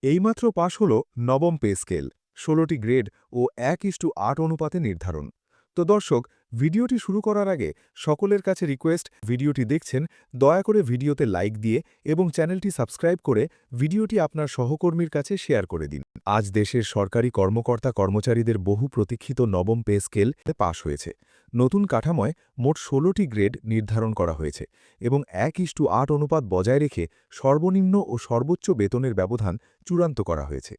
এইমাত্র পাশ হল নবম পে স্কেল, ১৬টি গ্রেড ও ১:৮ অনুপাতে নির্ধারণ। তো দর্শক, ভিডিওটি শুরু করার আগে সকলের কাছে রিকোয়েস্ট, ভিডিওটি দেখছেন দয়া করে ভিডিওতে লাইক দিয়ে এবং চ্যানেলটি সাবস্ক্রাইব করে ভিডিওটি আপনার সহকর্মীর কাছে শেয়ার করে দিন। আজ দেশের সরকারি কর্মকর্তা কর্মচারীদের বহু প্রতীক্ষিত নবম পে স্কেল পাশ হয়েছে। নতুন কাঠামোয় মোট ১৬টি গ্রেড নির্ধারণ করা হয়েছে এবং ১:৮ অনুপাত বজায় রেখে সর্বনিম্ন ও সর্বোচ্চ বেতনের ব্যবধান চূড়ান্ত করা হয়েছে।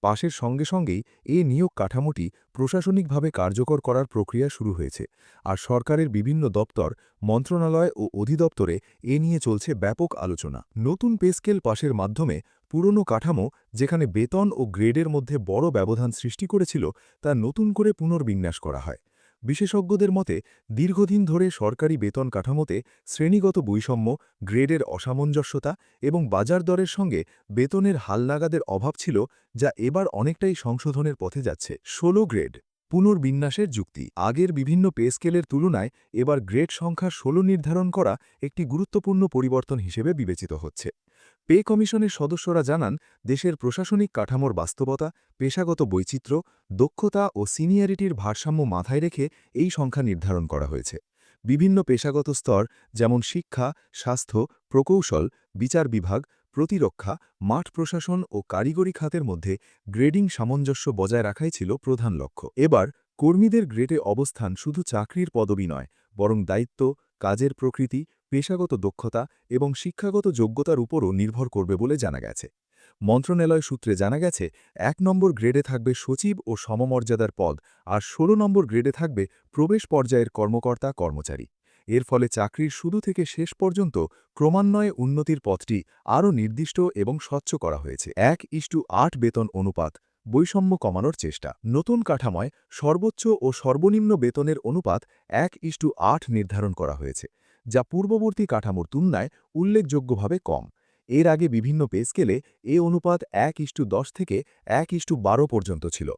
পাশের সঙ্গে সঙ্গেই নিয়োগ কাঠামোটি প্রশাসনিকভাবে কার্যকর করার প্রক্রিয়া শুরু হয়েছে, আর সরকারের বিভিন্ন দপ্তর, মন্ত্রণালয় ও অধিদপ্তরে নিয়ে চলছে ব্যাপক আলোচনা। নতুন পে স্কেল পাশের মাধ্যমে পুরনো কাঠামো, যেখানে বেতন ও গ্রেডের মধ্যে বড় ব্যবধান সৃষ্টি করেছিল, তা নতুন করে পুনর্বিন্যাস করা হয়। বিশেষজ্ঞদের মতে, দীর্ঘদিন ধরে সরকারি বেতন কাঠামোতে শ্রেণীগত বৈষম্য, গ্রেডের অসামঞ্জস্যতা এবং বাজার দরের সঙ্গে বেতনের হালনাগাদের অভাব ছিল, যা এবার অনেকটাই সংশোধনের পথে যাচ্ছে। ১৬ গ্রেড পুনর্বিন্যাসের যুক্তি। আগের বিভিন্ন পে স্কেলের তুলনায় এবার গ্রেড সংখ্যা ১৬ নির্ধারণ করা একটি গুরুত্বপূর্ণ পরিবর্তন হিসেবে বিবেচিত হচ্ছে। পে কমিশনের সদস্যরা জানান, দেশের প্রশাসনিক কাঠামোর বাস্তবতা, পেশাগত বৈচিত্র্য, দক্ষতা ও সিনিয়রিটির ভারসাম্য মাথায় রেখে এই সংখ্যা নির্ধারণ করা হয়েছে। বিভিন্ন পেশাগত স্তর, যেমন শিক্ষা, স্বাস্থ্য, প্রকৌশল, বিচার বিভাগ, প্রতিরক্ষা, মাঠ প্রশাসন ও কারিগরি খাতের মধ্যে গ্রেডিং সামঞ্জস্য বজায় রাখাই ছিল প্রধান লক্ষ্য। এবার কর্মীদের গ্রেডে অবস্থান শুধু চাকরির পদবি নয়, বরং দায়িত্ব, কাজের প্রকৃতি, পেশাগত দক্ষতা এবং শিক্ষাগত যোগ্যতার উপরও নির্ভর করবে বলে জানা গেছে। মন্ত্রণালয় সূত্রে জানা গেছে, ১ নম্বর গ্রেডে থাকবে সচিব ও সমমর্যাদার পদ, আর ১৬ নম্বর গ্রেডে থাকবে প্রবেশ পর্যায়ের কর্মকর্তা কর্মচারী। এর ফলে চাকরির শুরু থেকে শেষ পর্যন্ত ক্রমান্বয়ে উন্নতির পথটি আরও নির্দিষ্ট এবং স্বচ্ছ করা হয়েছে। ১:৮ বেতন অনুপাত বৈষম্য কমানোর চেষ্টা। নতুন কাঠামোয় সর্বোচ্চ ও সর্বনিম্ন বেতনের অনুপাত ১:৮ নির্ধারণ করা হয়েছে, যা পূর্ববর্তী কাঠামোর তুলনায় উল্লেখযোগ্যভাবে কম। এর আগে বিভিন্ন পে স্কেলে অনুপাত ১:১০ থেকে ১:১২ পর্যন্ত ছিল।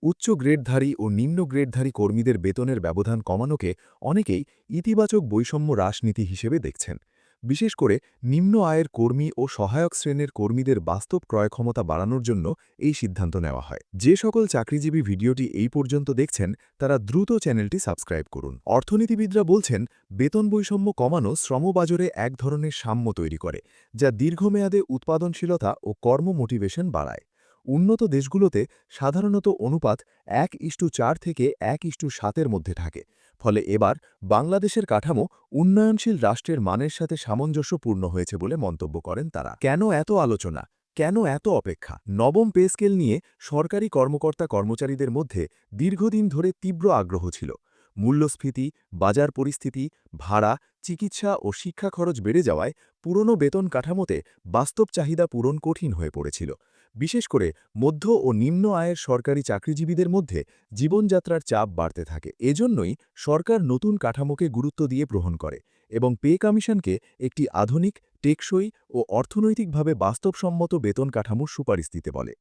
উচ্চ গ্রেডধারী ও নিম্ন গ্রেডধারী কর্মীদের বেতনের ব্যবধান কমানোকে অনেকেই ইতিবাচক বৈষম্য হ্রাসনীতি হিসেবে দেখছেন। বিশেষ করে নিম্ন আয়ের কর্মী ও সহায়ক শ্রেণীর কর্মীদের বাস্তব ক্রয় ক্ষমতা বাড়ানোর জন্য এই সিদ্ধান্ত নেওয়া হয়। যে সকল চাকরিজীবী ভিডিওটি এই পর্যন্ত দেখছেন, তারা দ্রুত চ্যানেলটি সাবস্ক্রাইব করুন। অর্থনীতিবিদরা বলছেন, বেতন বৈষম্য কমানো শ্রমবাজারে এক ধরনের সাম্য তৈরি করে, যা দীর্ঘমেয়াদে উৎপাদনশীলতা ও কর্ম মোটিভেশন বাড়ায়। উন্নত দেশগুলোতে সাধারণত অনুপাত ১:৪ থেকে ১:৭ মধ্যে থাকে। ফলে এবার বাংলাদেশের কাঠামো উন্নয়নশীল রাষ্ট্রের মানের সাথে সামঞ্জস্যপূর্ণ হয়েছে বলে মন্তব্য করেন তারা। কেন এত আলোচনা? কেন এত অপেক্ষা? নবম পে স্কেল নিয়ে সরকারি কর্মকর্তা কর্মচারীদের মধ্যে দীর্ঘদিন ধরে তীব্র আগ্রহ ছিল। মূল্যস্ফীতি, বাজার পরিস্থিতি, ভাড়া, চিকিৎসা ও শিক্ষা খরচ বেড়ে যাওয়ায় পুরনো বেতন কাঠামোতে বাস্তব চাহিদা পূরণ কঠিন হয়ে পড়েছিল। বিশেষ করে মধ্য ও নিম্ন আয়ের সরকারি চাকরিজীবীদের মধ্যে জীবনযাত্রার চাপ বাড়তে থাকে। এজন্যই সরকার নতুন কাঠামোকে গুরুত্ব দিয়ে গ্রহণ করে এবং পে কমিশনকে একটি আধুনিক, টেকসই ও অর্থনৈতিকভাবে বাস্তবসম্মত বেতন কাঠামোর সুপারিশ দিতে বলে।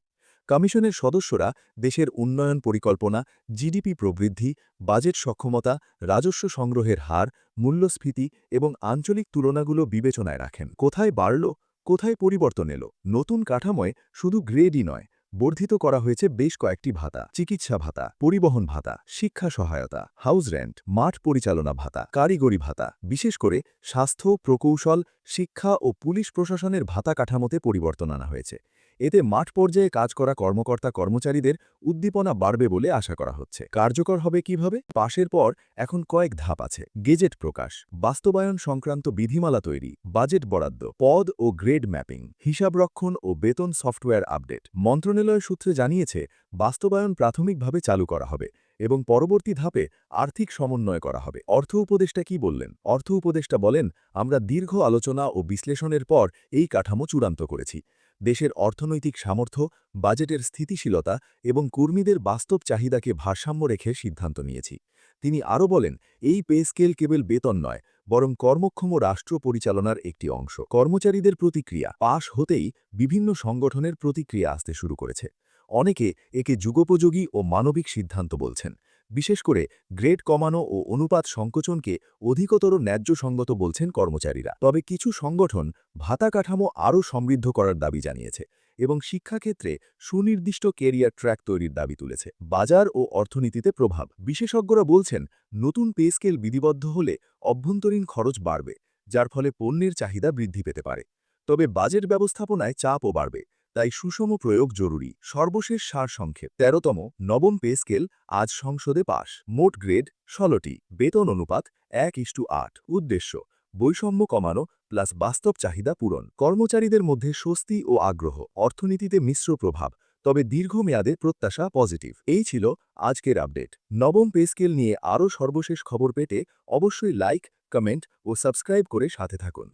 কমিশনের সদস্যরা দেশের উন্নয়ন পরিকল্পনা, জিডিপি প্রবৃদ্ধি, বাজেট সক্ষমতা, রাজস্ব সংগ্রহের হার, মূল্যস্ফীতি এবং আঞ্চলিক তুলনাগুলো বিবেচনায় রাখেন। কোথায় বাড়ল, কোথায় পরিবর্তন এলো? নতুন কাঠামোয় শুধু গ্রেডই নয়, বর্ধিত করা হয়েছে বেশ কয়েকটি ভাতা: চিকিৎসা ভাতা, পরিবহন ভাতা, শিক্ষা সহায়তা, হাউস রেন্ট, মাঠ পরিচালনা ভাতা, কারিগরি ভাতা। বিশেষ করে স্বাস্থ্য, প্রকৌশল, শিক্ষা ও পুলিশ প্রশাসনের ভাতা কাঠামোতে পরিবর্তন আনা হয়েছে। এতে মাঠ পর্যায়ে কাজ করা কর্মকর্তা কর্মচারীদের উদ্দীপনা বাড়বে বলে আশা করা হচ্ছে। কার্যকর হবে কিভাবে? পাশের পর এখন কয়েক ধাপ আছে: গেজেট প্রকাশ, বাস্তবায়ন সংক্রান্ত বিধিমালা তৈরি, বাজেট বরাদ্দ, পদ ও গ্রেড ম্যাপিং, হিসাবরক্ষণ ও বেতন সফটওয়্যার আপডেট। মন্ত্রণালয় সূত্রে জানিয়েছে, বাস্তবায়ন প্রাথমিকভাবে চালু করা হবে এবং পরবর্তী ধাপে আর্থিক সমন্বয় করা হবে। অর্থ উপদেষ্টা কি বললেন? অর্থ উপদেষ্টা বলেন, আমরা দীর্ঘ আলোচনা ও বিশ্লেষণের পর এই কাঠামো চূড়ান্ত করেছি। দেশের অর্থনৈতিক সামর্থ্য, বাজেটের স্থিতিশীলতা এবং কর্মীদের বাস্তব চাহিদাকে ভারসাম্য রেখে সিদ্ধান্ত নিয়েছি। তিনি আরও বলেন, এই পে স্কেল কেবল বেতন নয়, বরং কর্মক্ষম রাষ্ট্র পরিচালনার একটি অংশ। কর্মচারীদের প্রতিক্রিয়া পাশ হতেই বিভিন্ন সংগঠনের প্রতিক্রিয়া আসতে শুরু করেছে। অনেকে একে যুগোপযোগী ও মানবিক সিদ্ধান্ত বলছেন। বিশেষ করে গ্রেড কমানো ও অনুপাত সংকোচনকে অধিকতর ন্যায্যসঙ্গত বলছেন কর্মচারীরা। তবে কিছু সংগঠন ভাতা কাঠামো আরও সমৃদ্ধ করার দাবি জানিয়েছে। এবং শিক্ষাক্ষেত্রে সুনির্দিষ্ট কেরিয়ার ট্র্যাক তৈরির দাবি তুলেছে। বাজার ও অর্থনীতিতে প্রভাব। বিশেষজ্ঞরা বলছেন, নতুন পে স্কেল বিধিবদ্ধ হলে অভ্যন্তরীণ খরচ বাড়বে, যার ফলে পণ্যের চাহিদা বৃদ্ধি পেতে পারে। তবে বাজেট ব্যবস্থাপনায় চাপও বাড়বে, তাই সুষম প্রয়োগ জরুরি। সর্বশেষ সারসংক্ষেপ। ১৩তম নবম পে স্কেল আজ সংসদে পাশ। মোট গ্রেড ১৬টি, বেতন অনুপাত ১:৮। উদ্দেশ্য বৈষম্য কমানো প্লাস বাস্তব চাহিদা পূরণ। কর্মচারীদের মধ্যে স্বস্তি ও আগ্রহ। অর্থনীতিতে মিশ্র প্রভাব, তবে দীর্ঘমেয়াদে প্রত্যাশা পজিটিভ। এই ছিল আজকের আপডেট। নবম পে স্কেল নিয়ে আরও সর্বশেষ খবর পেতে অবশ্যই লাইক, কমেন্ট ও সাবস্ক্রাইব করে সাথে থাকুন।